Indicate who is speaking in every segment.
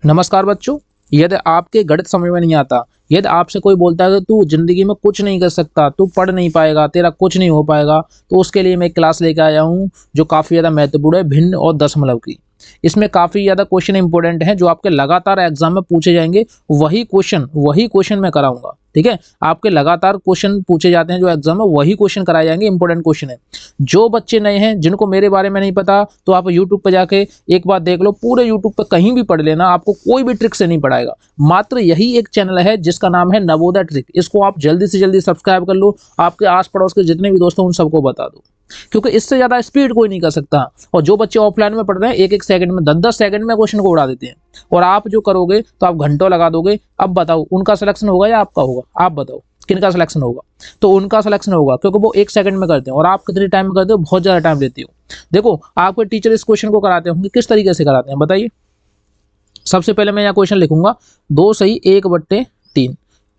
Speaker 1: नमस्कार बच्चों। यदि आपके गणित समझ में नहीं आता, यदि आपसे कोई बोलता है कि तू जिंदगी में कुछ नहीं कर सकता, तू पढ़ नहीं पाएगा, तेरा कुछ नहीं हो पाएगा, तो उसके लिए मैं एक क्लास लेके आया हूँ जो काफ़ी ज़्यादा महत्वपूर्ण है, भिन्न और दशमलव की। इसमें काफ़ी ज़्यादा क्वेश्चन इंपॉर्टेंट हैं जो आपके लगातार एग्जाम में पूछे जाएंगे। वही क्वेश्चन मैं कराऊंगा। ठीक है, आपके लगातार क्वेश्चन पूछे जाते हैं जो एग्जाम में, वही क्वेश्चन कराए जाएंगे। इंपॉर्टेंट क्वेश्चन है। जो बच्चे नए हैं, जिनको मेरे बारे में नहीं पता, तो आप यूट्यूब पर जाके एक बार देख लो। पूरे यूट्यूब पर कहीं भी पढ़ लेना, आपको कोई भी ट्रिक से नहीं पढ़ाएगा। मात्र यही एक चैनल है जिसका नाम है नवोदय ट्रिक। इसको आप जल्दी से जल्दी सब्सक्राइब कर लो। आपके आस पड़ोस के जितने भी दोस्त हैं उन सबको बता दो, क्योंकि इससे ज्यादा स्पीड कोई नहीं कर सकता। और जो बच्चे ऑफलाइन में पढ़ रहे हैं, एक एक सेकंड में 10-10 सेकंड में क्वेश्चन को उड़ा देते हैं, और आप जो करोगे तो आप घंटों लगा दोगे। अब बताओ, उनका सिलेक्शन होगा या आपका होगा? आप बताओ किनका सिलेक्शन होगा? तो उनका सिलेक्शन होगा, क्योंकि वो 1 सेकंड में करते हैं। और आप कितने टाइम में करते हो? बहुत ज्यादा टाइम लेती हो। देखो, आपके टीचर इस क्वेश्चन को कराते होंगे, किस तरीके से कराते हैं बताइए। सबसे पहले मैं यहाँ क्वेश्चन लिखूंगा, 2 सही 1/3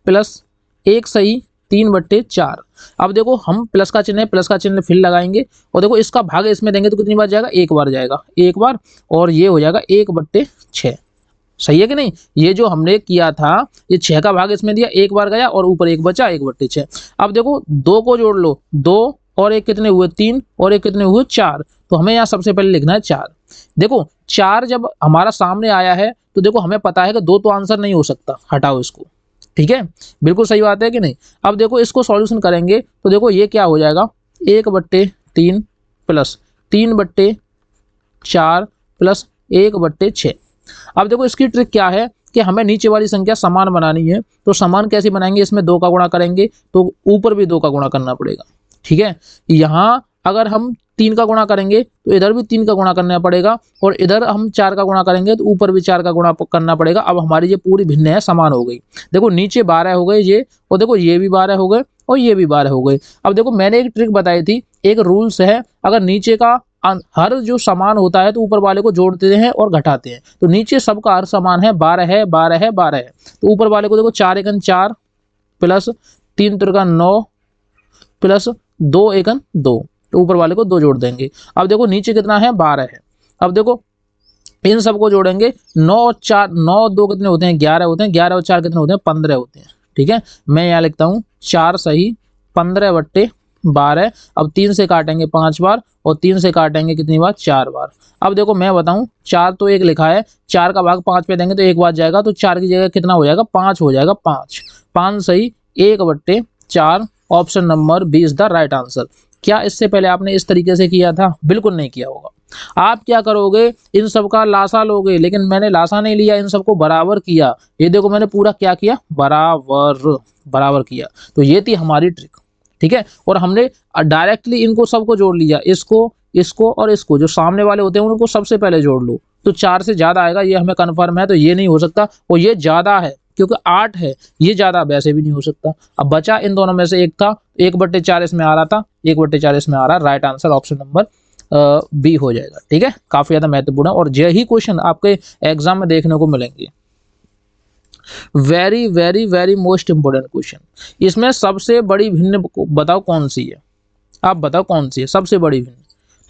Speaker 1: प्लस 1 सही 3/4। अब देखो, हम प्लस का चिन्ह है, प्लस का चिन्ह फिर लगाएंगे। और देखो, इसका भाग इसमें देंगे तो कितनी बार जाएगा? 1 बार जाएगा, 1 बार। और ये हो जाएगा 1/6। सही है कि नहीं? ये जो हमने किया था, ये 6 का भाग इसमें दिया, 1 बार गया और ऊपर 1 बचा, 1/6। अब देखो, 2 को जोड़ लो, 2 और 1 कितने हुए? 3 और 1 कितने हुए? 4। तो हमें यहाँ सबसे पहले लिखना है 4। देखो, 4 जब हमारा सामने आया है तो देखो, हमें पता है कि 2 तो आंसर नहीं हो सकता, हटाओ इसको। ठीक है, बिल्कुल सही बात है कि नहीं? अब देखो, इसको सॉल्यूशन करेंगे तो देखो ये क्या हो जाएगा, 1/3 प्लस 3/4 प्लस 1/6। अब देखो, इसकी ट्रिक क्या है कि हमें नीचे वाली संख्या समान बनानी है। तो समान कैसे बनाएंगे? इसमें 2 का गुणा करेंगे तो ऊपर भी 2 का गुणा करना पड़ेगा। ठीक है, यहाँ अगर हम 3 का गुणा करेंगे तो इधर भी 3 का गुणा करना पड़ेगा, और इधर हम 4 का गुणा करेंगे तो ऊपर भी 4 का गुणा करना पड़ेगा। अब हमारी ये पूरी भिन्न है, समान हो गई। देखो, नीचे 12 हो गए ये, और देखो ये भी 12 हो गए और ये भी 12 हो गए। अब देखो, मैंने एक ट्रिक बताई थी, एक रूल्स है, अगर नीचे का हर जो समान होता है तो ऊपर वाले को जोड़ते हैं और घटाते हैं। तो नीचे सबका हर समान है, 12 है, 12 है, 12 है। तो ऊपर वाले को देखो, 4 एकन 4 प्लस 3 त्रिका 9 प्लस 2 एकन 2। तो ऊपर वाले को 2 जोड़ देंगे। अब देखो, नीचे कितना है? 12 है। अब देखो, इन सबको जोड़ेंगे, 9 और 4, 9 और 2 कितने होते हैं? 11 होते हैं। 11 और 4 कितने होते हैं? 15 होते हैं। ठीक है, मैं यहाँ लिखता हूँ 4 सही 15/12। अब 3 से काटेंगे 5 बार, और 3 से काटेंगे कितनी बार? 4 बार। अब देखो, मैं बताऊं, 4 तो 1 लिखा है, 4 का भाग 5 पे देंगे तो 1 बार जाएगा, तो 4 की जगह कितना हो जाएगा? 5 हो जाएगा। 5 सही 1/4। Option number B is the right answer. क्या इससे पहले आपने इस तरीके से किया था? बिल्कुल नहीं किया होगा। आप क्या करोगे, इन सब का लासा लोगे, लेकिन मैंने लासा नहीं लिया, इन सबको बराबर किया। ये देखो, मैंने पूरा क्या किया? बराबर बराबर किया। तो ये थी हमारी ट्रिक। ठीक है, और हमने डायरेक्टली इनको सबको जोड़ लिया, इसको, इसको और इसको। जो सामने वाले होते हैं उनको सबसे पहले जोड़ लो, तो 4 से ज्यादा आएगा, ये हमें कन्फर्म है। तो ये नहीं हो सकता, और ये ज्यादा है क्योंकि 8 है, ये ज्यादा वैसे भी नहीं हो सकता। अब बचा इन दोनों में से एक था, 1/4 इसमें आ रहा था, 1/4 इसमें आ रहा। Right answer option number B हो जाएगा। ठीक है, काफी ज्यादा महत्वपूर्ण है, और यही क्वेश्चन आपके एग्जाम में देखने को मिलेंगे। Very very very most important question. इसमें सबसे बड़ी भिन्न बताओ कौन सी है? आप बताओ कौन सी है सबसे बड़ी भिन्न?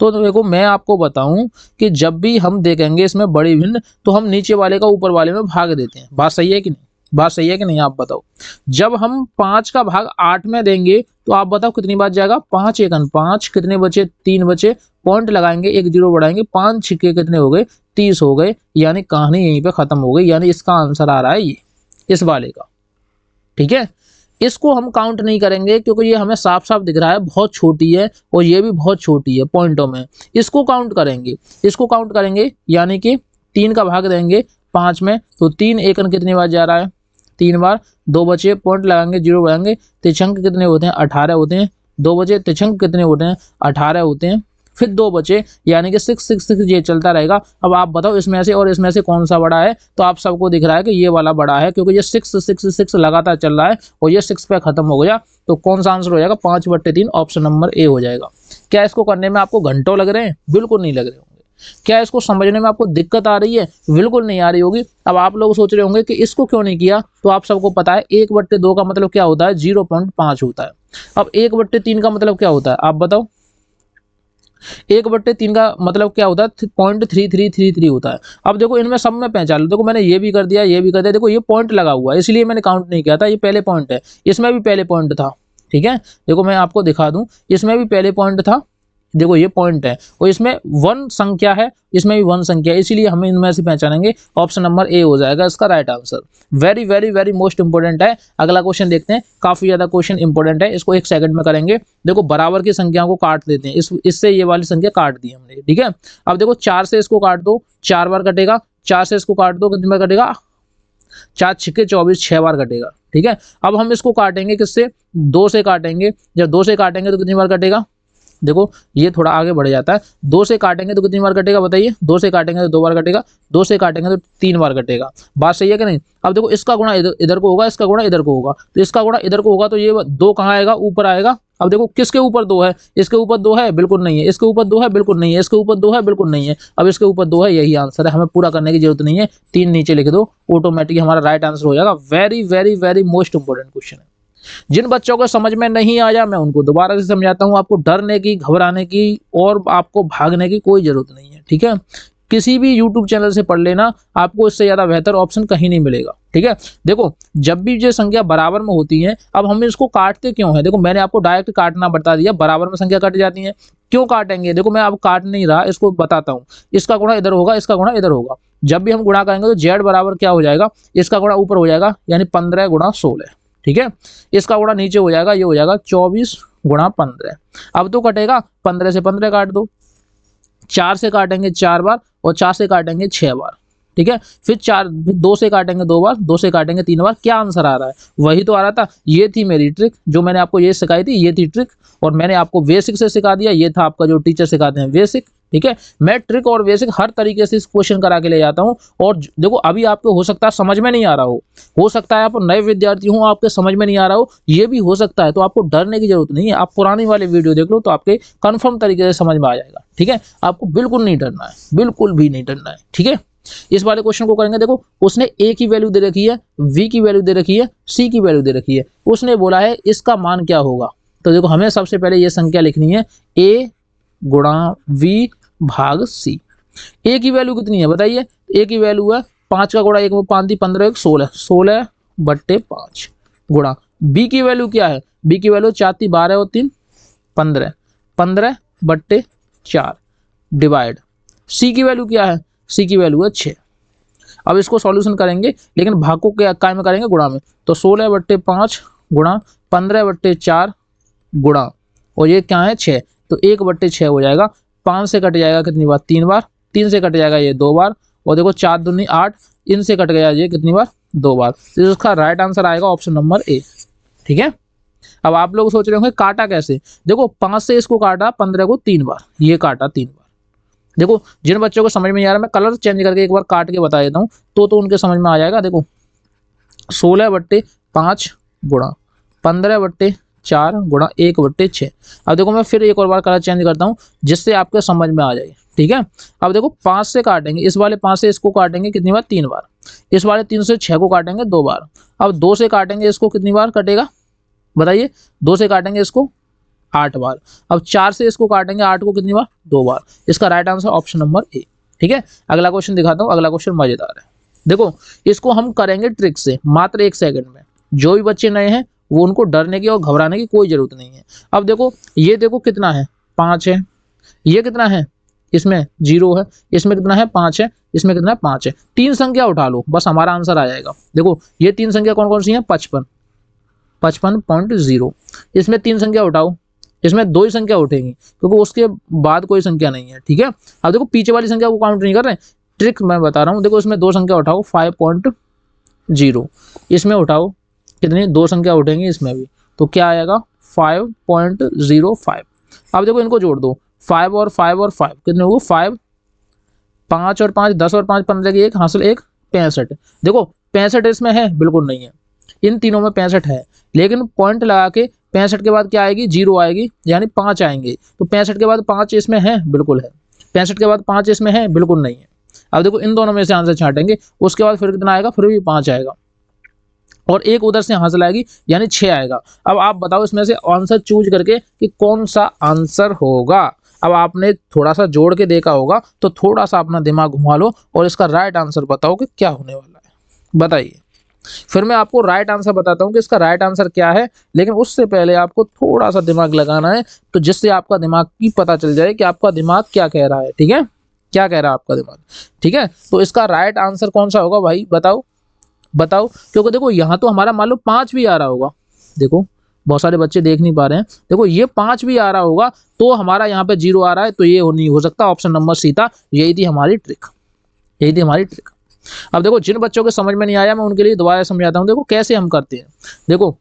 Speaker 1: तो देखो, मैं आपको बताऊं कि जब भी हम देखेंगे इसमें बड़ी भिन्न, तो हम नीचे वाले का ऊपर वाले में भाग देते हैं। बात सही है कि नहीं? बात सही है कि नहीं? आप बताओ। जब हम 5 का भाग 8 में देंगे तो आप बताओ कितनी बार जाएगा? 5 एकन 5, कितने बचे? 3 बचे। पॉइंट लगाएंगे, 1 0 बढ़ाएंगे, 5 छिक्के कितने हो गए? 30 हो गए। यानी कहानी यहीं पे खत्म हो गई। यानी इसका आंसर आ रहा है ये, इस वाले का। ठीक है, इसको हम काउंट नहीं करेंगे क्योंकि ये हमें साफ साफ दिख रहा है बहुत छोटी है, और ये भी बहुत छोटी है पॉइंटों में। इसको काउंट करेंगे, इसको काउंट करेंगे, यानी कि 3 का भाग देंगे 5 में, तो 3 एकन कितनी बार जा रहा है? 3 बार। 2 बचे, पॉइंट लगाएंगे, 0 बढ़ाएंगे, तिछंक कितने होते हैं? 18 होते हैं। 2 बचे, तिछंक कितने होते हैं? 18 होते हैं। फिर 2 बचे, यानी कि 6 6 6 ये चलता रहेगा। अब आप बताओ, इसमें से और इसमें से कौन सा बड़ा है? तो आप सबको दिख रहा है कि ये वाला बड़ा है, क्योंकि ये 6 6 6 लगातार चल रहा है, और ये 6 पे खत्म हो गया। तो कौन सा आंसर हो जाएगा? 5/3, ऑप्शन नंबर ए हो जाएगा। क्या इसको करने में आपको घंटों लग रहे हैं? बिल्कुल नहीं लग रहे होंगे। क्या इसको समझने में आपको दिक्कत आ रही है? बिल्कुल नहीं आ रही होगी। अब आप लोग सोच रहे होंगे कि इसको क्यों नहीं किया, तो आप सबको पता है 1/2 का मतलब क्या होता है? 0.5 होता है। अब 1/3 का मतलब क्या होता है? आप बताओ। 1/3 का मतलब क्या होता है 0.3333 होता है। अब देखो इनमें सब में पहचान लो, देखो मैंने ये भी कर दिया ये भी कर दिया, देखो ये पॉइंट लगा हुआ है इसलिए मैंने काउंट नहीं किया था, ये पहले पॉइंट है, इसमें भी पहले पॉइंट था। ठीक है, देखो मैं आपको दिखा दूं, इसमें भी पहले पॉइंट था, देखो ये पॉइंट है, और इसमें 1 संख्या है, इसमें भी 1 संख्या है, इसीलिए हम इनमें से पहचानेंगे, ऑप्शन नंबर ए हो जाएगा इसका right answer. Very very very most important है। अगला क्वेश्चन देखते हैं, काफी ज्यादा क्वेश्चन इंपोर्टेंट है, इसको 1 सेकंड में करेंगे। देखो बराबर की संख्याओं को काट देते हैं, इससे ये वाली संख्या काट दी हमने। ठीक है, अब देखो 4 से इसको काट दो, 4 बार कटेगा, 4 से इसको काट दो, कितनी बार कटेगा, 4 छिक्के 24, 6 बार कटेगा। ठीक है, अब हम इसको काटेंगे किससे, 2 से काटेंगे, जब 2 से काटेंगे तो कितनी बार कटेगा, देखो ये थोड़ा आगे बढ़ जाता है, 2 से काटेंगे तो कितनी बार कटेगा बताइए, 2 से काटेंगे तो 2 बार कटेगा, 2 से काटेंगे तो 3 बार कटेगा। बात सही है कि नहीं। अब देखो इसका गुणा इधर को होगा, इसका गुणा इधर को होगा, तो इसका गुणा इधर को होगा तो ये 2 कहाँ आएगा, ऊपर आएगा। अब देखो किसके ऊपर 2 है, इसके ऊपर 2 है, बिल्कुल नहीं है, इसके ऊपर 2 है, बिल्कुल नहीं है, इसके ऊपर 2 है, बिल्कुल नहीं है, अब इसके ऊपर 2 है, यही आंसर है, हमें पूरा करने की जरूरत नहीं है, 3 नीचे लिख दो, ऑटोमेटिक हमारा राइट आंसर हो जाएगा। Very very very most important question है। जिन बच्चों को समझ में नहीं आया मैं उनको दोबारा से समझाता हूँ, आपको डरने की, घबराने की और आपको भागने की कोई जरूरत नहीं है। ठीक है, किसी भी YouTube चैनल से पढ़ लेना, आपको इससे ज्यादा बेहतर ऑप्शन कहीं नहीं मिलेगा। ठीक है, देखो जब भी ये संख्या बराबर में होती है, अब हम इसको काटते क्यों है, देखो मैंने आपको डायरेक्ट काटना बता दिया, बराबर में संख्या कट जाती है, क्यों काटेंगे, देखो मैं अब काट नहीं रहा, इसको बताता हूँ। इसका गुणा इधर होगा, इसका गुणा इधर होगा, जब भी हम गुणा करेंगे तो z बराबर क्या हो जाएगा, इसका गुणा ऊपर हो जाएगा, यानी 15 गुणा 16। ठीक है, इसका गुणा नीचे हो जाएगा, ये हो जाएगा 24 गुणा 15। अब तो कटेगा, 15 से 15 काट दो, 4 से काटेंगे 4 बार और 4 से काटेंगे 6 बार। ठीक है, फिर 2 से काटेंगे 2 बार, 2 से काटेंगे 3 बार। क्या आंसर आ रहा है, वही तो आ रहा था, ये थी मेरी ट्रिक, जो मैंने आपको ये सिखाई थी, ये थी ट्रिक, और मैंने आपको बेसिक से सिखा दिया, ये था आपका जो टीचर सिखाते हैं बेसिक। ठीक है, मैं ट्रिक और बेसिक हर तरीके से इस क्वेश्चन करा के ले जाता हूँ। और देखो अभी आपको हो सकता है समझ में नहीं आ रहा हो सकता है आप नए विद्यार्थी हो, आपके समझ में नहीं आ रहा हो, ये भी हो सकता है, तो आपको डरने की जरूरत नहीं है, आप पुरानी वाले वीडियो देख लो तो आपके कंफर्म तरीके से समझ में आ जाएगा। ठीक है, आपको बिल्कुल नहीं डरना है, बिल्कुल भी नहीं डरना है। ठीक है, इस वाले क्वेश्चन को करेंगे। देखो उसने a की वैल्यू दे रखी है, v की वैल्यू दे रखी है, c की वैल्यू दे रखी है, उसने बोला है इसका मान क्या होगा। तो देखो हमें सबसे पहले ये संख्या लिखनी है, a गुणा v भाग c। a की वैल्यू कितनी है बताइए, a की वैल्यू है 5 का गुणा 1 में 5 दी 15 1 16, 16/5 गुणा b की वैल्यू क्या है, b की वैल्यू 4 दी 12 और 3 15, 15/4 डिवाइड, c की वैल्यू क्या है, c की वैल्यू है 6। अब इसको सॉल्यूशन करेंगे, लेकिन भाग को क्या में करेंगे, गुणा में, तो 16/5 गुणा 15/4 गुणा, और ये क्या है 6, तो 1/6 हो जाएगा। 5 से कट जाएगा कितनी बार, 3 बार, 3 से कट जाएगा ये 2 बार, और देखो 4 दूनी 8, इनसे कट गया ये कितनी बार, 2 बार। तो इसका राइट आंसर आएगा ऑप्शन नंबर ए। ठीक है, अब आप लोग सोच रहे होंगे काटा कैसे, देखो 5 से इसको काटा, 15 को 3 बार, ये काटा 3 बार। देखो जिन बच्चों को समझ में नहीं आ रहा, मैं कलर चेंज करके एक बार काट के बता देता हूँ, तो उनके समझ में आ जाएगा। देखो 16/5 गुणा 15/4 गुणा 1/6। अब देखो मैं फिर एक और बार कलर चेंज करता हूँ, जिससे आपके समझ में आ जाए। ठीक है, अब देखो 5 से काटेंगे, इस वाले 5 से इसको काटेंगे कितनी बार, 3 बार, इस वाले 3 से 6 को काटेंगे 2 बार। अब 2 से काटेंगे इसको कितनी बार कटेगा बताइए, 2 से काटेंगे इसको 8 बार। अब 4 से इसको काटेंगे 8 को कितनी बार, 2 बार। इसका right answer option number A. ठीक है, अगला क्वेश्चन दिखाता हूँ, अगला क्वेश्चन मजेदार है। देखो इसको हम करेंगे ट्रिक से, मात्र 1 सेकंड में। जो भी बच्चे नए हैं वो उनको डरने की और घबराने की कोई जरूरत नहीं है। अब देखो ये देखो कितना है, 5 है, ये कितना है, इसमें 0 है, इसमें कितना है 5 है, इसमें कितना है 5 है। 3 संख्या उठा लो, बस हमारा आंसर आ जाएगा। देखो ये 3 संख्या कौन कौन सी है, 55.0। इसमें 3 संख्या उठाओ, इसमें 2 ही संख्या उठेंगी, क्योंकि उसके बाद कोई संख्या नहीं है। ठीक है, अब देखो पीछे वाली संख्या को काउंट नहीं कर रहे, ट्रिक मैं बता रहा हूँ। देखो इसमें 2 संख्या उठाओ, 5.0, इसमें उठाओ कितनी, 2 संख्या उठेंगी इसमें भी, तो क्या आएगा 5.05। अब देखो इनको जोड़ दो, 5 और 5 और 5 कितने हो, 5, 5 और 5 10 और 5 15 की 1 हासिल 1 65। देखो 65 इसमें है, बिल्कुल नहीं है, इन तीनों में 65 है, लेकिन पॉइंट लगा के 65 के बाद क्या आएगी, 0 आएगी, यानी 5 आएंगे। तो 65 के बाद 5 इसमें है, बिल्कुल है, 65 के बाद 5 इसमें है, बिल्कुल नहीं है। अब देखो इन दोनों में से आंसर छाटेंगे, उसके बाद फिर कितना आएगा, फिर भी 5 आएगा, और एक उधर से हासिल आएगी, यानी 6 आएगा। अब आप बताओ इसमें से आंसर चूज करके कि कौन सा आंसर होगा। अब आपने थोड़ा सा जोड़ के देखा होगा, तो थोड़ा सा अपना दिमाग घुमा लो और इसका राइट आंसर बताओ कि क्या होने वाला है, बताइए। फिर मैं आपको राइट आंसर बताता हूँ कि इसका राइट आंसर क्या है, लेकिन उससे पहले आपको थोड़ा सा दिमाग लगाना है, तो जिससे आपका दिमाग की पता चल जाए कि आपका दिमाग क्या कह रहा है, ठीक है, क्या कह रहा है आपका दिमाग, ठीक है। तो इसका राइट आंसर कौन सा होगा भाई, बताओ बताओ, क्योंकि देखो यहाँ तो हमारा मान लो 5 भी आ रहा होगा, देखो बहुत सारे बच्चे देख नहीं पा रहे हैं, देखो ये 5 भी आ रहा होगा तो हमारा यहाँ पे 0 आ रहा है, तो ये नहीं हो सकता, ऑप्शन नंबर सी था, यही थी हमारी ट्रिक, यही थी हमारी ट्रिक। अब देखो जिन बच्चों के समझ में नहीं आया मैं उनके लिए दोबारा समझाता हूँ, देखो कैसे हम करते हैं। देखो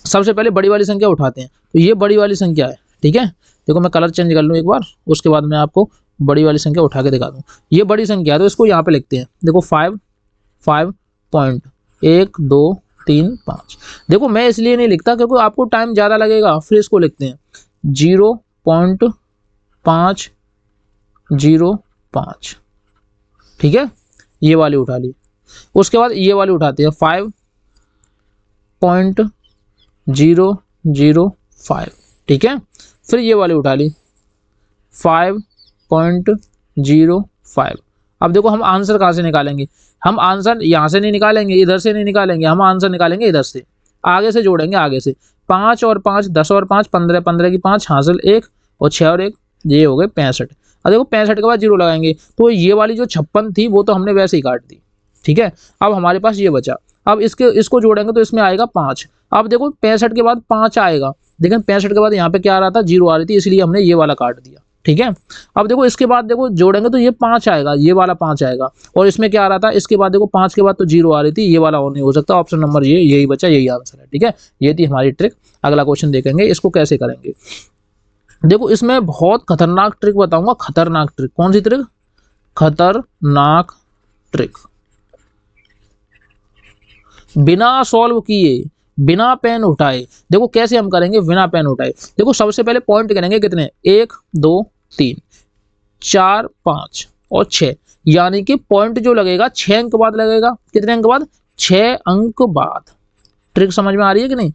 Speaker 1: सबसे पहले बड़ी वाली संख्या उठाते हैं, तो ये बड़ी वाली संख्या है, ठीक है। देखो मैं कलर चेंज कर लूँ एक बार, उसके बाद मैं आपको बड़ी वाली संख्या उठा के दिखा दूँ। ये बड़ी संख्या है तो इसको यहाँ पे लिखते हैं, देखो 5.1 2 3 5। देखो मैं इसलिए नहीं लिखता क्योंकि आपको टाइम ज़्यादा लगेगा, फिर इसको लिखते हैं 0.505, ठीक है, ये वाली उठा ली। उसके बाद ये वाली उठाते हैं 5.005, ठीक है। फिर ये वाली उठा ली 5.05। अब देखो हम आंसर कहाँ से निकालेंगे, हम आंसर यहाँ से नहीं निकालेंगे, इधर से नहीं निकालेंगे, हम आंसर निकालेंगे इधर से, आगे से जोड़ेंगे, आगे से 5 और 5 10 और 5 15, 15 की 5 हासिल 1 और 6 और 1, ये हो गए 65। अब देखो 65 के बाद 0 लगाएंगे, तो ये वाली जो 56 थी वो तो हमने वैसे ही काट दी, ठीक है। अब हमारे पास ये बचा, अब इसको जोड़ेंगे तो इसमें आएगा 5। अब देखो 65 के बाद 5 आएगा, लेकिन 65 के बाद यहाँ पे क्या आ रहा था, 0 आ रही थी, इसलिए हमने ये वाला काट दिया, ठीक है। अब देखो इसके बाद देखो जोड़ेंगे तो ये 5 आएगा, ये वाला 5 आएगा, और इसमें क्या आ रहा था, इसके बाद देखो 5 के बाद तो 0 आ रही थी, ये वाला और नहीं हो सकता, ऑप्शन नंबर ये, यही बचा, यही आंसर है, ठीक है। ये थी हमारी ट्रिक। अगला क्वेश्चन देखेंगे इसको कैसे करेंगे। देखो इसमें बहुत खतरनाक ट्रिक बताऊंगा, खतरनाक ट्रिक। कौन सी ट्रिक, खतरनाक ट्रिक। बिना सॉल्व किए, बिना पेन उठाए, देखो कैसे हम करेंगे बिना पेन उठाए। देखो सबसे पहले पॉइंट करेंगे कितने, 1 2 3 4 5 और 6, यानी कि पॉइंट जो लगेगा 6 अंक बाद लगेगा। कितने अंक बाद, 6 अंक बाद। ट्रिक समझ में आ रही है कि नहीं,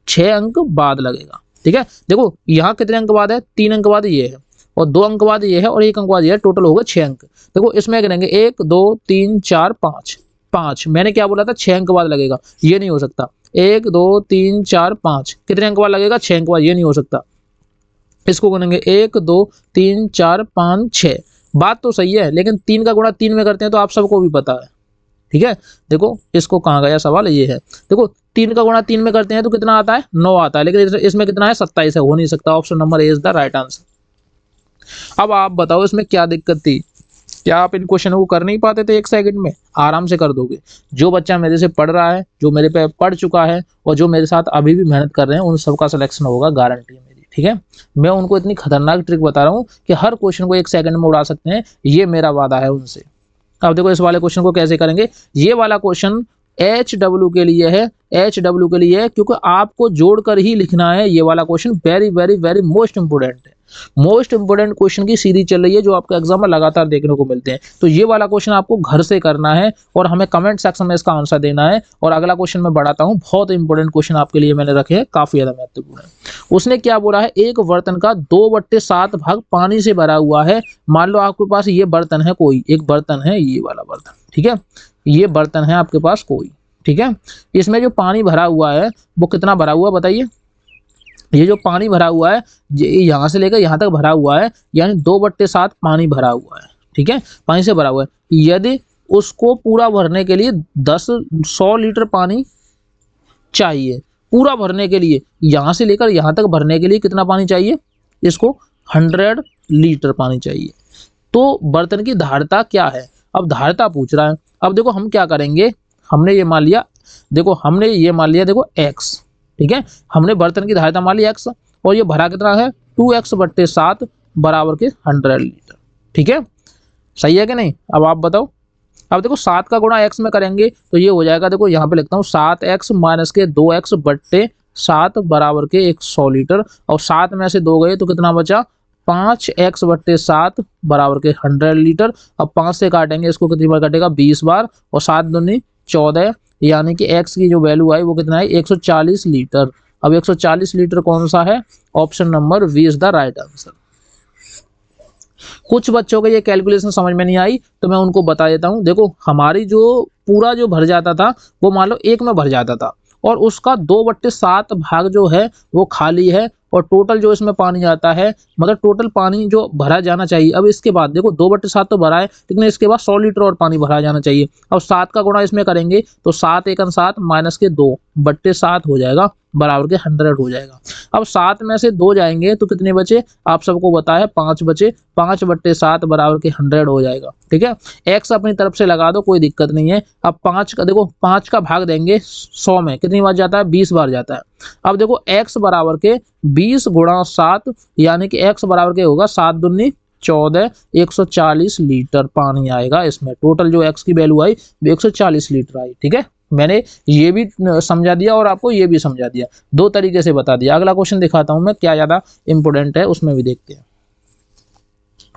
Speaker 1: 6 अंक बाद लगेगा, ठीक है। देखो यहाँ कितने अंक बाद है, 3 अंक बाद ये है, और 2 अंक बाद ये है, और 1 अंक बाद ये है, टोटल हो गए 6 अंक। देखो इसमें करेंगे 1 2 3 4 5, 5 मैंने क्या बोला था, 6 अंक बाद लगेगा, ये नहीं हो सकता। 1 2 3 4 5 कितने अंक बाद लगेगा, 6 अंक बाद, ये नहीं हो सकता। इसको करेंगे 1 2 3 4 5 6, बात तो सही है, लेकिन 3 का गुणा 3 में करते हैं तो आप सबको भी पता है, ठीक है। देखो इसको कहाँ गया सवाल, ये है, देखो 3 का गुणा 3 में करते हैं तो कितना आता है, 9 आता है, लेकिन इसमें कितना है, 27 है, हो नहीं सकता। Option number A is the right answer. अब आप बताओ इसमें क्या दिक्कत थी, क्या आप इन क्वेश्चनों को कर नहीं पाते थे 1 सेकंड में, आराम से कर दोगे। जो बच्चा मेरे से पढ़ रहा है, जो मेरे पे पढ़ चुका है, और जो मेरे साथ अभी भी मेहनत कर रहे हैं, उन सबका सिलेक्शन होगा, गारंटी है मेरी, ठीक है। मैं उनको इतनी खतरनाक ट्रिक बता रहा हूँ कि हर क्वेश्चन को 1 सेकंड में उड़ा सकते हैं, ये मेरा वादा है उनसे। अब देखो इस वाले क्वेश्चन को कैसे करेंगे। ये वाला क्वेश्चन HW के लिए है, HW के लिए है, क्योंकि आपको जोड़कर ही लिखना है। ये वाला question very very very most important है, मोस्ट इंपोर्टेंट क्वेश्चन की सीरीज चल रही है जो आपके एग्जाम में लगातार देखने को मिलते हैं। तो ये वाला क्वेश्चन आपको घर से करना है और हमें कमेंट सेक्शन में इसका आंसर देना है। और अगला क्वेश्चन मैं बढ़ाता हूँ, बहुत इंपोर्टेंट क्वेश्चन आपके लिए मैंने रखे हैं, काफी ज्यादा महत्वपूर्ण है। उसने क्या बोला है, एक बर्तन का 2/7 भाग पानी से भरा हुआ है। मान लो आपके पास ये बर्तन है, कोई एक बर्तन है, ये वाला बर्तन, ठीक है, ये बर्तन है आपके पास कोई, ठीक है। इसमें जो पानी भरा हुआ है वो कितना भरा हुआ बताइए। ये जो पानी भरा हुआ है, यहाँ से लेकर यहाँ तक भरा हुआ है, यानी 2/7 पानी भरा हुआ है, ठीक है, पानी से भरा हुआ है। यदि उसको पूरा भरने के लिए 100 लीटर पानी चाहिए, पूरा भरने के लिए, यहाँ से लेकर यहाँ तक भरने के लिए कितना पानी चाहिए, इसको 100 लीटर पानी चाहिए। तो बर्तन की धारता क्या है, अब धारता पूछ रहा है। अब देखो हम क्या करेंगे, हमने ये मान लिया, देखो हमने ये मान लिया, देखो x, ठीक है, हमने बर्तन की धारता मान ली x, और ये भरा कितना है 2x/7 बराबर के 100 लीटर, ठीक है, सही है कि नहीं। अब आप बताओ। अब देखो 7 का गुणा x में करेंगे तो ये हो जाएगा, देखो यहाँ पे लिखता हूँ 7x माइनस के 2x/7 बराबर के 100 लीटर, और 7 में से 2 गए तो कितना बचा, 5x/7 बराबर के 100 लीटर। अब 5 से काटेंगे इसको, कितनी बार कटेगा, 20 बार, और 7 दूनी 14, यानी कि x की जो वैल्यू आई वो कितना है, 140 लीटर। अब 140 लीटर कौन सा है, option number B is the right answer. कुछ बच्चों को ये कैलकुलेशन समझ में नहीं आई तो मैं उनको बता देता हूँ। देखो हमारी जो पूरा जो भर जाता था वो मान लो 1 में भर जाता था और उसका 2/7 भाग जो है वो खाली है और टोटल जो इसमें पानी आता है मतलब टोटल पानी जो भरा जाना चाहिए। अब इसके बाद देखो 2/7 तो भरा है लेकिन इसके बाद 100 लीटर और पानी भरा जाना चाहिए। अब 7 का गुणा इसमें करेंगे तो 7 एकन 7 माइनस के 2/7 हो जाएगा बराबर के 100 हो जाएगा। अब 7 में से 2 जाएंगे तो कितने बचे आप सबको पता है 5 बचे। 5/7 बराबर के 100 हो जाएगा। ठीक है, एक्स अपनी तरफ से लगा दो कोई दिक्कत नहीं है। अब 5 का देखो 5 का भाग देंगे 100 में कितनी बार जाता है 20 बार जाता है। अब देखो x बराबर के 20 गुणा 7 यानी कि x बराबर के होगा 7 दूनी 14 140 लीटर पानी आएगा इसमें। टोटल जो x की वैल्यू आई 140 लीटर आई। ठीक है, मैंने ये भी समझा दिया और आपको ये भी समझा दिया, 2 तरीके से बता दिया। अगला क्वेश्चन दिखाता हूं मैं क्या ज्यादा इंपोर्टेंट है उसमें भी देखते हैं।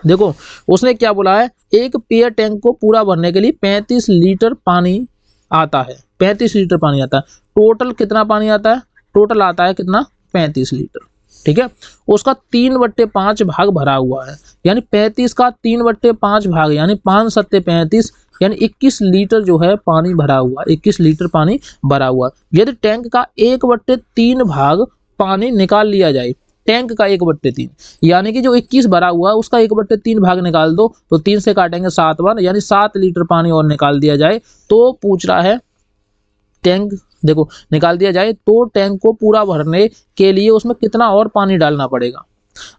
Speaker 1: देखो उसने क्या बोला है, एक पेयर टैंक को पूरा भरने के लिए 35 लीटर पानी आता है। 35 लीटर पानी आता है। टोटल कितना पानी आता है, टोटल आता है कितना 35 लीटर। ठीक है, उसका 3/5 भाग भरा हुआ है यानी 35 का 3/5 भाग यानी 5 सत्ते 35 यानी 21 लीटर जो है पानी भरा हुआ, 21 लीटर पानी भरा हुआ। यदि टैंक का 1/3 भाग पानी निकाल लिया जाए, टैंक का 1/3 यानी कि जो 21 भरा हुआ है उसका 1/3 भाग निकाल दो तो 3 से काटेंगे 7 बार यानी 7 लीटर पानी और निकाल दिया जाए तो पूछ रहा है टैंक देखो निकाल दिया जाए तो टैंक को पूरा भरने के लिए उसमें कितना और पानी डालना पड़ेगा।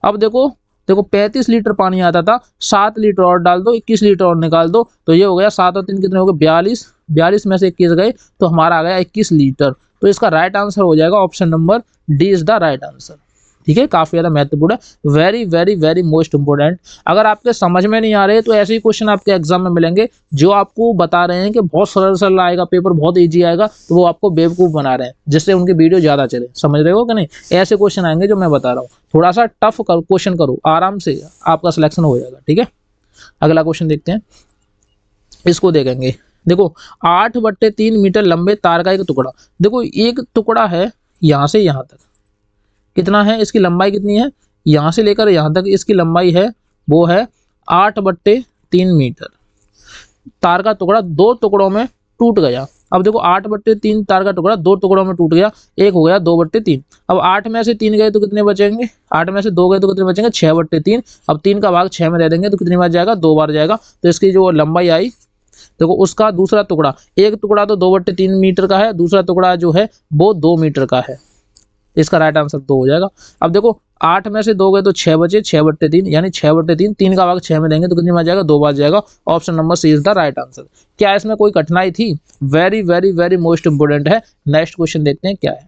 Speaker 1: अब देखो 35 लीटर पानी आता था, 7 लीटर और डाल दो 21 लीटर और निकाल दो तो ये हो गया 7 और 3 कितने हो गए 42, 42 में से 21 गए तो हमारा आ गया 21 लीटर। तो इसका राइट आंसर हो जाएगा option number D is the right answer. ठीक है, काफी ज्यादा महत्वपूर्ण है, very very very most important. अगर आपके समझ में नहीं आ रहे तो ऐसे ही क्वेश्चन आपके एग्जाम में मिलेंगे जो आपको बता रहे हैं कि बहुत सरल सरल आएगा पेपर, बहुत इजी आएगा, तो वो आपको बेवकूफ बना रहे हैं जिससे उनकी वीडियो ज्यादा चले। समझ रहे हो कि नहीं, ऐसे क्वेश्चन आएंगे जो मैं बता रहा हूँ। थोड़ा सा टफ क्वेश्चन करो, आराम से आपका सिलेक्शन हो जाएगा। ठीक है, अगला क्वेश्चन देखते हैं, इसको देखेंगे। देखो 8/3 मीटर लंबे तार का एक टुकड़ा, देखो एक टुकड़ा है यहाँ से यहाँ तक, कितना है इसकी लंबाई कितनी है, यहाँ से लेकर यहाँ तक इसकी लंबाई है वो है 8/3 मीटर। तार का टुकड़ा 2 टुकड़ों में टूट गया। अब देखो 8/3 तार का टुकड़ा 2 टुकड़ों में टूट गया, एक हो गया 2/3। अब 8 में से 3 गए तो कितने बचेंगे, 8 में से 2 गए तो कितने बचेंगे 6/3। अब 3 का भाग 6 में दे देंगे तो कितनी बार जाएगा 2 बार जाएगा। तो इसकी जो लंबाई आई देखो उसका दूसरा टुकड़ा, एक टुकड़ा तो 2/3 मीटर का है, दूसरा टुकड़ा जो है वो 2 मीटर का है। इसका राइट आंसर 2 हो जाएगा। अब देखो 8 में से 2 गए तो 6 बचे, 6/3 यानी 6/3, 3 का भाग 6 में देंगे तो कितनी बार जाएगा 2 बार जाएगा। Option number C is the right answer. क्या इसमें कोई कठिनाई थी, very very very most important है। नेक्स्ट क्वेश्चन देखते हैं क्या है।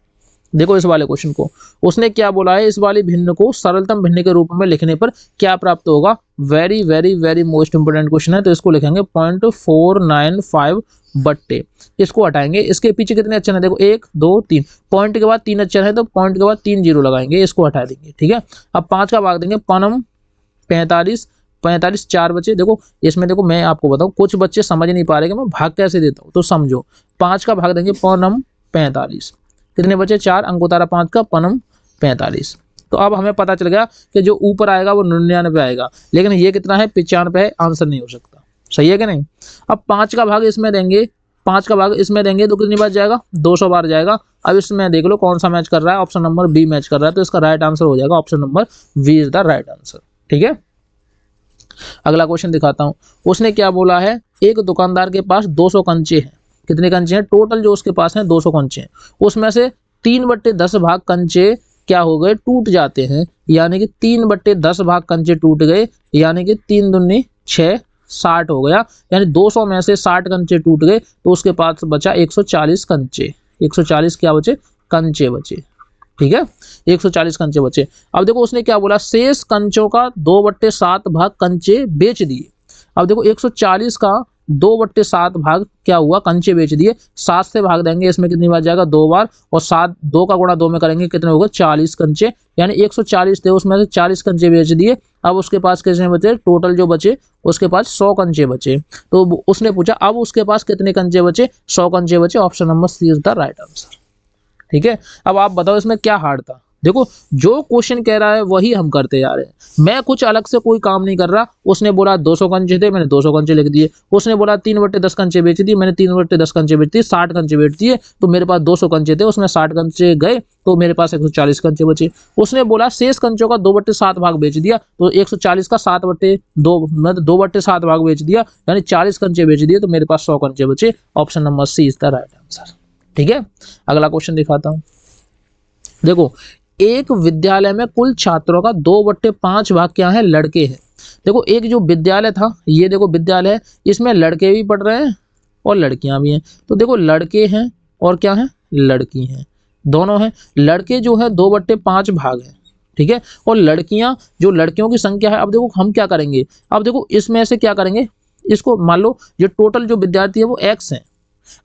Speaker 1: देखो इस वाले क्वेश्चन को उसने क्या बोला है, इस वाले भिन्न को सरलतम भिन्न के रूप में लिखने पर क्या प्राप्त होगा। Very very very most important question है, तो इसको लिखेंगे 0.495 बट्टे, इसको हटाएंगे। इसके पीछे कितने अक्षर है देखो 1 2 3, पॉइंट के बाद 3 अक्षर है तो पॉइंट के बाद 3 जीरो लगाएंगे, इसको हटा देंगे। ठीक है, अब 5 का भाग देंगे पनम 45, 45 4 बचे। देखो इसमें देखो मैं आपको बताऊं कुछ बच्चे समझ नहीं पा रहे कि मैं भाग कैसे देता हूँ, तो समझो 5 का भाग देंगे पनम 45, कितने बचे 4, अंक उतारा 5 का पनम 45। तो अब हमें पता चल गया कि जो ऊपर आएगा वो 99 आएगा, लेकिन ये कितना है 95 है, आंसर नहीं हो सकता। सही है कि नहीं। अब 5 का भाग इसमें देंगे, 5 का भाग इसमें देंगे तो कितनी बार जाएगा 200 बार जाएगा। अब इसमें देख लो कौन सा मैच कर रहा है, ऑप्शन नंबर बी मैच कर रहा है, तो इसका राइट आंसर हो जाएगा option number B is the right answer. ठीक है, अगला क्वेश्चन दिखाता हूं। उसने क्या बोला है, एक दुकानदार के पास 200 कंचे हैं। कितने कंचे हैं टोटल जो उसके पास हैं 200 कंचे हैं, उसमें से 3/10 भाग कंचे क्या हो गए टूट जाते हैं, यानी कि 3/10 भाग कंचे टूट गए, यानी कि 3 दूनी 6 60 हो गया, यानी 200 में से 60 कंचे टूट गए तो उसके पास बचा 140 कंचे। 140 क्या बचे कंचे बचे। ठीक है, 140 कंचे बचे। अब देखो उसने क्या बोला, शेष कंचों का 2/7 भाग कंचे बेच दिए। अब देखो 140 का 2/7 भाग क्या हुआ कंचे बेच दिए, 7 से भाग देंगे इसमें कितनी बार जाएगा 2 बार, और 7 2 का गुणा 2 में करेंगे कितने होगा 40 कंचे, यानी 140 थे उसमें से 40 कंचे बेच दिए। अब उसके पास कितने बचे, टोटल जो बचे उसके पास 100 कंचे बचे। तो उसने पूछा अब उसके पास कितने कंचे बचे, 100 कंचे बचे। Option number C is the right answer. ठीक है, अब आप बताओ इसमें क्या हार्ड था, देखो जो क्वेश्चन कह रहा है वही हम करते जा रहे हैं, मैं कुछ अलग से कोई काम नहीं कर रहा। उसने बोला 200 कंचे थे, मैंने 200 कंचे लिख दिए। उसने बोला 3/10 कंचे बेच दिए, मैंने 3/10 कंचे बेच दिए, 60 कंचे बेच दिए। तो मेरे पास 200 कंचे थे, उसमें 60 कंचे गए तो मेरे पास 140 कंचे बचे। उसने बोला शेष कंचों का 2/7 भाग बेच दिया, तो 140 का 7/2 मतलब 2/7 भाग बेच दिया, यानी 40 कंचे बेच दिए, तो मेरे पास 100 कंचे बचे। Option number C is the right answer. ठीक है, अगला क्वेश्चन दिखाता हूं। देखो एक विद्यालय में कुल छात्रों का 2/5 भाग क्या है, लड़के हैं। देखो एक जो विद्यालय था, ये देखो विद्यालय है, इसमें लड़के भी पढ़ रहे हैं और लड़कियां भी हैं। तो देखो लड़के हैं और क्या है, लड़की हैं, दोनों हैं। लड़के जो है 2/5 भाग है, ठीक है, और लड़कियां जो लड़कियों की संख्या है। अब देखो हम क्या करेंगे, अब देखो इसमें से क्या करेंगे, इसको मान लो ये टोटल जो विद्यार्थी है वो x है।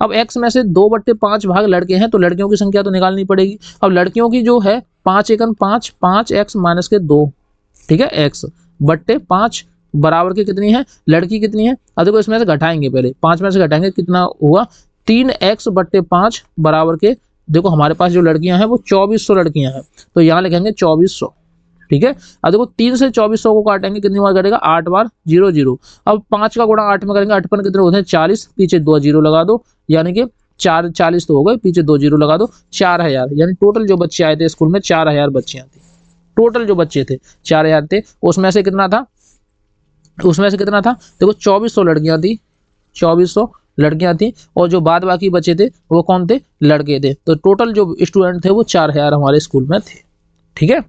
Speaker 1: अब x में से 2/5 भाग लड़के हैं, तो लड़कियों की संख्या तो निकालनी पड़ेगी। अब लड़कियों की जो है 5 एकम 5, 5x माइनस के 2, ठीक है, x/5 बराबर के कितनी है, लड़की कितनी है। अब देखो इसमें से घटाएंगे, पहले 5 में से घटाएंगे, कितना हुआ 3x/5 बराबर के, देखो हमारे पास जो लड़कियां हैं वो 2400 लड़कियां हैं, तो यहाँ लिखेंगे 2400, ठीक है। अब देखो 3 से 2400 को काटेंगे, कितनी बार कटेगा, 8 बार 0 0। अब 5 का गुणा 8 में करेंगे, 8 पर कितने होते हैं 40, पीछे 2 0 लगा दो, यानी कि 40 तो हो गए, पीछे 2 0 लगा दो, 4000, यानी टोटल जो बच्चे आए थे स्कूल में 4000 बच्चियां थी। टोटल जो बच्चे थे 4000 थे, उसमें से कितना था, देखो 2400 लड़कियां थी, 2400 लड़कियां थी, और जो बाद बाकी बचे थे वो कौन थे, लड़के थे। तो टोटल जो स्टूडेंट थे वो 4000 हमारे स्कूल में थे। ठीक है,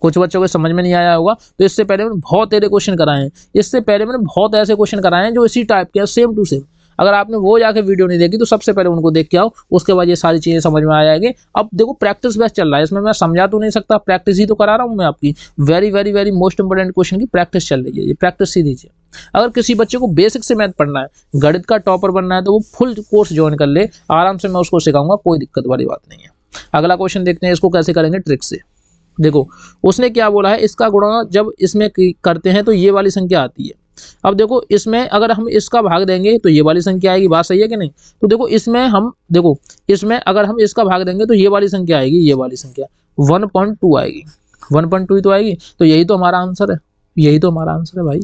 Speaker 1: कुछ बच्चों को समझ में नहीं आया होगा, तो इससे पहले मैंने बहुत तेरे क्वेश्चन कराए हैं, इससे पहले मैंने बहुत ऐसे क्वेश्चन कराए हैं जो इसी टाइप के हैं, सेम टू सेम। अगर आपने वो जाके वीडियो नहीं देखी तो सबसे पहले उनको देख के आओ, उसके बाद ये सारी चीजें समझ में आ जाएगी। अब देखो प्रैक्टिस बेस्ट चल रहा है, इसमें मैं समझा तो नहीं सकता, प्रैक्टिस ही तो करा रहा हूँ मैं आपकी। Very very very most important question की प्रैक्टिस चल रही है, ये प्रैक्टिस ही दीजिए। अगर किसी बच्चे को बेसिक से मैथ पढ़ना है, गणित का टॉपर बनना है, तो वो फुल कोर्स ज्वाइन कर ले, आराम से मैं उसको सिखाऊंगा, कोई दिक्कत वाली बात नहीं है। अगला क्वेश्चन देखते हैं, इसको कैसे करेंगे ट्रिक से। देखो उसने क्या बोला है, इसका गुणा जब इसमें करते हैं तो ये वाली संख्या आती है। अब देखो इसमें अगर हम इसका भाग देंगे तो ये वाली संख्या आएगी, बात सही है कि नहीं। तो देखो इसमें हम देखो इसमें अगर हम इसका भाग देंगे तो ये वाली संख्या आएगी, ये वाली संख्या 1.2 आएगी, 1.2 ही तो आएगी। तो यही तो हमारा आंसर है, यही तो हमारा आंसर है भाई,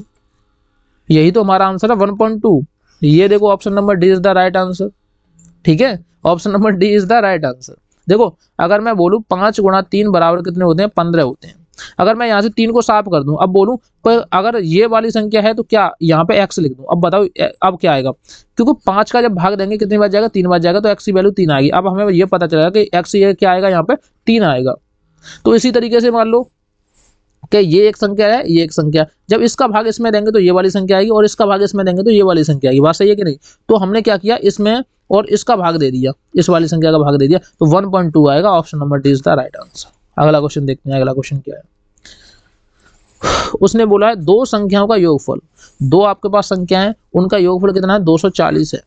Speaker 1: यही तो हमारा आंसर है 1.2। ये देखो option number D is the right answer. ठीक है, option number D is the right answer. देखो अगर मैं बोलूं 5 गुणा 3 बराबर कितने होते हैं, 15 होते हैं। अगर मैं यहाँ से 3 को साफ कर दूं, अब बोलूं पर अगर ये वाली संख्या है तो क्या यहाँ पे x लिख दूं। अब बताओ अब क्या आएगा, क्योंकि 5 का जब भाग देंगे कितनी बार जाएगा, 3 बार जाएगा, तो x की वैल्यू 3 आएगी। अब हमें ये पता चलेगा कि x ये क्या आएगा, यहाँ पे 3 आएगा। तो इसी तरीके से मान लो कि ये एक संख्या है, ये एक संख्या, जब इसका भाग इसमें देंगे तो ये वाली संख्या आएगी, और इसका भाग इसमें देंगे तो ये वाली संख्या आएगी, बात सही है कि नहीं। तो हमने क्या किया, इसमें और इसका भाग दे दिया, इस वाली संख्या का भाग दे दिया, तो 1.2 आएगा। Option number D is the right answer. अगला क्वेश्चन देखते हैं, अगला क्वेश्चन क्या है। उसने बोला है दो संख्याओं का योगफल, दो आपके पास संख्या है, उनका योगफल कितना है, 240 है।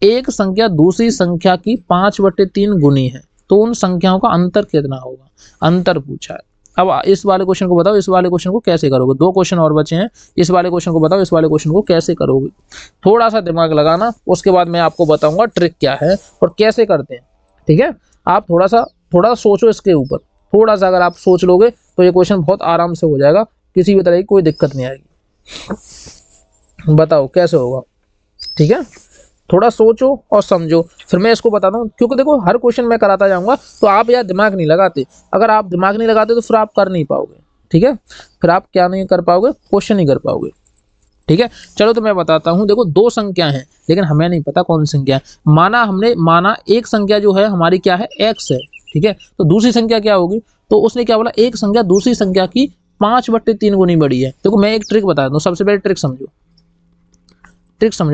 Speaker 1: एक संख्या दूसरी संख्या की 5/3 गुनी है, तो उन संख्याओं का अंतर कितना होगा, अंतर पूछा है। अब इस वाले क्वेश्चन को बताओ, इस वाले क्वेश्चन को कैसे करोगे, दो क्वेश्चन और बचे हैं, इस वाले क्वेश्चन को बताओ, इस वाले क्वेश्चन को कैसे करोगे। थोड़ा सा दिमाग लगाना, उसके बाद मैं आपको बताऊंगा ट्रिक क्या है और कैसे करते हैं। ठीक है, आप थोड़ा सोचो इसके ऊपर, थोड़ा सा अगर आप सोच लोगे तो ये क्वेश्चन बहुत आराम से हो जाएगा, किसी भी तरह की कोई दिक्कत नहीं आएगी। बताओ कैसे होगा, ठीक है, थोड़ा सोचो और समझो, फिर मैं इसको बताता हूँ। क्योंकि देखो हर क्वेश्चन मैं कराता जाऊंगा तो आप यार दिमाग नहीं लगाते, अगर आप दिमाग नहीं लगाते तो फिर आप कर नहीं पाओगे। ठीक है, फिर आप क्या नहीं कर पाओगे, क्वेश्चन नहीं कर पाओगे। ठीक है, चलो तो मैं बताता हूँ। देखो दो संख्या हैं, लेकिन हमें नहीं पता कौन सी संख्या है। हमने माना एक संख्या जो है हमारी क्या है, x है। ठीक है, तो दूसरी संख्या क्या होगी, तो उसने क्या बोला, एक संख्या दूसरी संख्या की 5/3 गुनी बड़ी है। देखो मैं एक ट्रिक बता दूं, सबसे पहले ट्रिक समझो,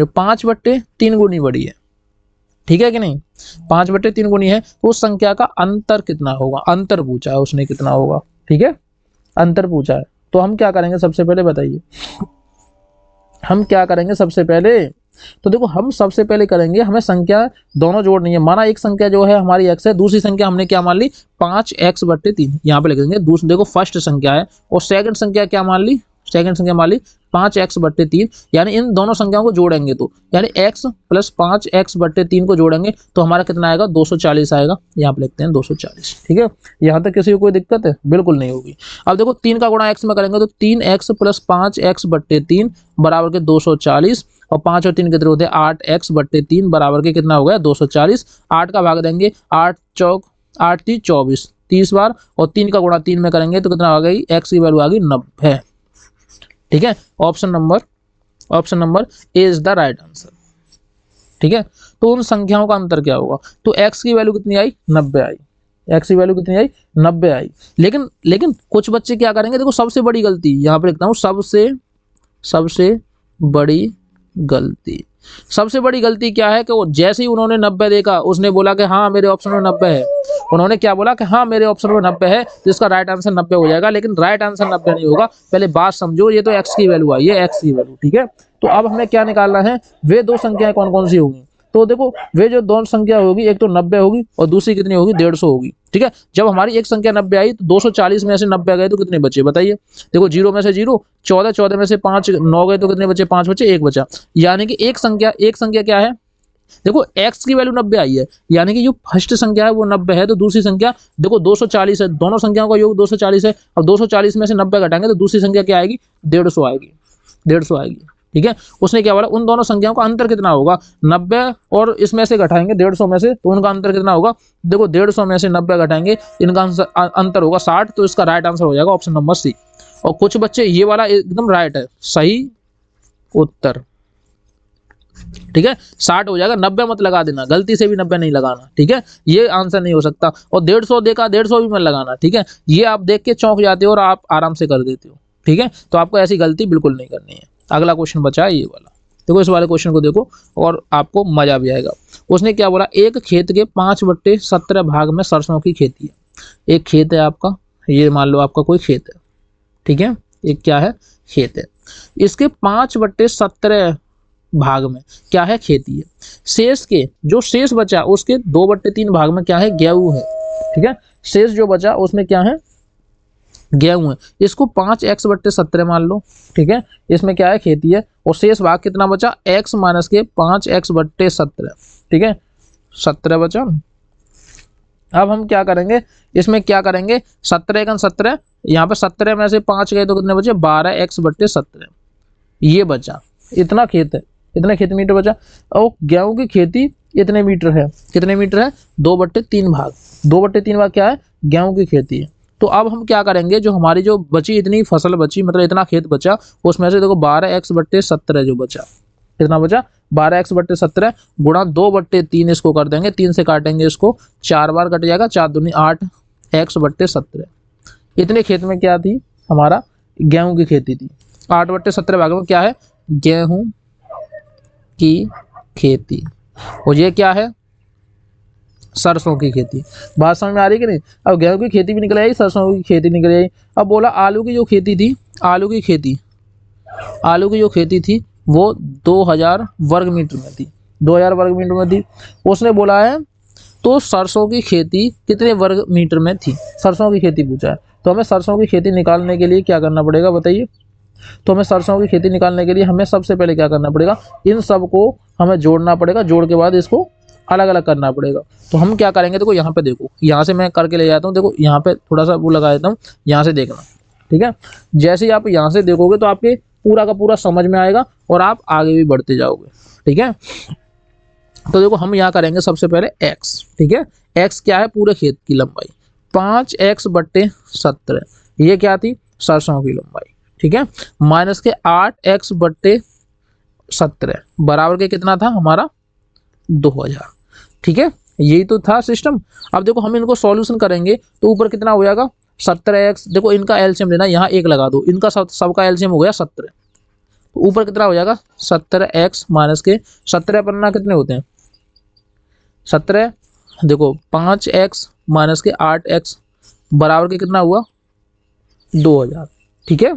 Speaker 1: 5/3 गुनी बड़ी है। ठीक है कि नहीं, 5/3 गुनी है, तो उस संख्या का अंतर कितना होगा, अंतर पूछा है उसने, कितना होगा। ठीक है, अंतर पूछा है, तो हम क्या करेंगे सबसे पहले, बताइए हम क्या करेंगे सबसे पहले। तो देखो हम सबसे पहले करेंगे, हमें संख्या दोनों जोड़नी है। माना एक संख्या जो है हमारी x है, दूसरी संख्या हमने क्या मान ली, 5x/3, यहाँ पे लिख देंगे। देखो फर्स्ट संख्या है और सेकंड संख्या क्या मान ली, सेकंड संख्या मान ली 5x/3, यानी इन दोनों संख्याओं को जोड़ेंगे तो यानी x + 5x/3 को जोड़ेंगे तो हमारा कितना आएगा, 240 आएगा। यहाँ पे लिखते हैं 240। ठीक है, यहाँ तक किसी को कोई दिक्कत है? बिल्कुल नहीं होगी। अब देखो 3 का गुणा x में करेंगे तो 3x + 5x/3 बराबर के 240, और 5 और 3 कितने होते हैं, 8x/3 बराबर के कितना हो गया, 240। 8 का भाग देंगे, 8 चौक 8 × 24, 30 बार, और 3 का गुणा 3 में करेंगे तो कितना आ गई, x की वैल्यू आ गई 90। ठीक है, option number A is the right answer. ठीक है, तो उन संख्याओं का अंतर क्या होगा, तो x की वैल्यू कितनी आई, 90 आई। x की वैल्यू कितनी आई, 90 आई। लेकिन कुछ बच्चे क्या करेंगे, देखो सबसे बड़ी गलती यहाँ पे लिखता हूँ, सबसे बड़ी गलती क्या है कि वो जैसे ही उन्होंने 90 देखा, उसने बोला कि हाँ मेरे ऑप्शन में 90 है। उन्होंने क्या बोला कि हाँ मेरे ऑप्शन में 90 है, तो इसका राइट आंसर 90 हो जाएगा। लेकिन राइट आंसर 90 नहीं होगा। पहले बात समझो, ये तो x की वैल्यू आई है, x की वैल्यू। ठीक है, तो अब हमें क्या निकालना है, वे दो संख्याएं कौन कौन सी होंगी। तो देखो वे जो दोनों संख्या होगी, एक तो 90 होगी और दूसरी कितनी होगी, 150 होगी। ठीक है, जब हमारी एक संख्या 90 आई तो 240 में से 90 गए तो कितने बचे, बताइए। देखो 0 में से 0, 14 में से 5 9 गए तो कितने बचे, 5 बचे, 1 बचा। यानी कि एक संख्या क्या है, देखो x की वैल्यू 90 आई है, यानी कि जो फर्स्ट संख्या है वो 90 है, तो दूसरी संख्या देखो 240 है। दोनों संख्याओं का योग 240 है। अब 240 में से 90 घटाएंगे तो दूसरी संख्या क्या आएगी, 150 आएगी, 150 आएगी। ठीक है, उसने क्या बोला, उन दोनों संख्याओं का अंतर कितना होगा, 90 और इसमें से घटाएंगे 150 में से, तो उनका अंतर कितना होगा, देखो 150 में से 90 घटाएंगे, इनका अंतर होगा 60। तो इसका राइट आंसर हो जाएगा ऑप्शन नंबर सी। और कुछ बच्चे ये वाला एकदम राइट है, सही उत्तर। ठीक है, 60 हो जाएगा, 90 मत लगा देना, गलती से भी 90 नहीं लगाना। ठीक है, ये आंसर नहीं हो सकता। और 150 देखा, 150 भी मत लगाना। ठीक है, ये आप देख के चौंक जाते हो और आप आराम से कर देते हो। ठीक है, तो आपको ऐसी गलती बिल्कुल नहीं करनी है। अगला क्वेश्चन बचा है ये वाला, देखो इस वाले क्वेश्चन को देखो और आपको मजा भी आएगा। उसने क्या बोला, एक खेत के 5/17 भाग में सरसों की खेती है। एक खेत है आपका, ये मान लो आपका कोई खेत है। ठीक है, एक क्या है, खेत है। इसके 5/17 भाग में क्या है, खेती है। शेष के जो शेष बचा उसके 2/3 भाग में क्या है, गेहूं है। ठीक है, शेष जो बचा उसमें क्या है, गेहूं है। इसको 5x/17 मान लो। ठीक है, इसमें क्या है, खेती है, और शेष भाग कितना बचा, x माइनस के 5x/17। ठीक है, 17 बचा। अब हम क्या करेंगे, इसमें क्या करेंगे, 17 × 17, यहाँ पे 17 में से 5 गए तो कितने बचे, 12x/17 ये बचा। इतना खेत है, इतने खेत मीटर बचा। और गेहूं की खेती इतने मीटर है, कितने मीटर है, 2/3 भाग। 2/3 भाग क्या है, गेहूं की खेती है। तो अब हम क्या करेंगे, जो हमारी जो बची इतनी फसल बची, मतलब इतना खेत बचा, उसमें से देखो 12x/17 जो बचा, कितना बचा, 12x/17 गुणा 2/3 इसको कर देंगे, 3 से काटेंगे इसको, 4 बार कट जाएगा, 4 दूनी 8x/17। इतने खेत में क्या थी, हमारा गेहूं की खेती थी। 8/17 भाग में क्या है, गेहूं की खेती। और ये क्या है, सरसों की खेती। बात समझ में आ रही कि नहीं। अब गेहूं की खेती भी निकल आई, सरसों की खेती निकल आई। अब बोला आलू की जो खेती थी, आलू की जो खेती थी वो 2000 वर्ग मीटर में थी, 2000 वर्ग मीटर में थी। उसने बोला है तो सरसों की खेती कितने वर्ग मीटर में थी, सरसों की खेती पूछा है। तो हमें सरसों की खेती निकालने के लिए क्या करना पड़ेगा, बताइए। तो हमें सरसों की खेती निकालने के लिए हमें सबसे पहले क्या करना पड़ेगा, इन सब को हमें जोड़ना पड़ेगा, जोड़ के बाद इसको अलग अलग करना पड़ेगा। तो हम क्या करेंगे, देखो यहाँ पे देखो, यहाँ से मैं करके ले जाता हूँ। देखो यहाँ पे थोड़ा सा वो लगा देता हूँ, यहाँ से देखना। ठीक है, जैसे ही आप यहाँ से देखोगे तो आपके पूरा का पूरा समझ में आएगा और आप आगे भी बढ़ते जाओगे। ठीक है, तो देखो हम यहाँ करेंगे सबसे पहले x। ठीक है, x क्या है, पूरे खेत की लंबाई, 5x/17 ये क्या थी, सरसों की लंबाई। ठीक है, माइनस के 8x/17 बराबर के कितना था हमारा, 2000। ठीक है, यही तो था सिस्टम। अब देखो हम इनको सॉल्यूशन करेंगे तो ऊपर कितना हो जाएगा, 17x। देखो इनका एलसीएम लेना, यहाँ 1 लगा दो, इनका सबका एलसीएम हो गया 17। तो ऊपर कितना हो जाएगा, 17x माइनस के 17 पन्ना कितने होते हैं, 17। देखो 5x माइनस के 8x बराबर के कितना हुआ, 2000। ठीक है,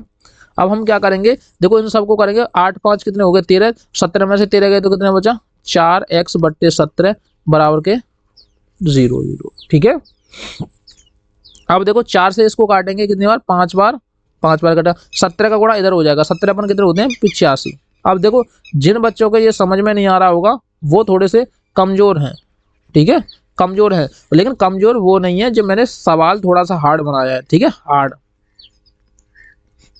Speaker 1: अब हम क्या करेंगे, देखो इन सबको करेंगे, 8 5 कितने हो गए, 13। 17 में से 13 गए तो कितने बचा, 4x/17 बराबर के 0 0। ठीक है, अब देखो 4 से इसको काटेंगे कितनी बार, 5 बार, 5 बार कटा, 17 का गुणा इधर हो जाएगा, 17 अपन कितने होते हैं 85। अब देखो जिन बच्चों को ये समझ में नहीं आ रहा होगा वो थोड़े से कमजोर हैं, ठीक है, कमजोर है, लेकिन कमजोर वो नहीं है जो मैंने सवाल थोड़ा सा हार्ड बनाया है, ठीक है,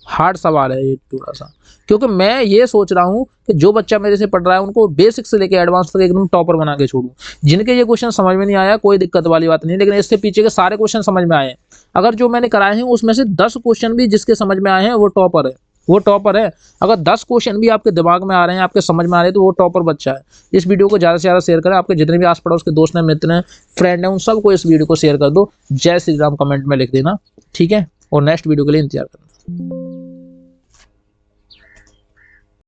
Speaker 1: हार्ड सवाल है ये थोड़ा सा, क्योंकि मैं ये सोच रहा हूँ कि जो बच्चा मेरे से पढ़ रहा है उनको बेसिक से लेकर एडवांस तक एकदम टॉपर बना के छोड़ूं। जिनके ये क्वेश्चन समझ में नहीं आया कोई दिक्कत वाली बात नहीं, लेकिन इससे पीछे के सारे क्वेश्चन समझ में आए हैं। अगर जो मैंने कराए हैं उसमें से 10 क्वेश्चन भी जिसके समझ में आए हैं वो टॉपर है, वो टॉपर है। अगर 10 क्वेश्चन भी आपके दिमाग में आ रहे हैं, आपके समझ में आ रहे हैं, तो वो टॉपर बच्चा है। इस वीडियो को ज़्यादा से ज़्यादा शेयर करें, आपके जितने भी आस पड़ोस के दोस्त हैं, मित्र हैं, फ्रेंड हैं, उन सबको इस वीडियो को शेयर कर दो। जय श्री राम कमेंट में लिख देना, ठीक है, और नेक्स्ट वीडियो के लिए इंतजार करना।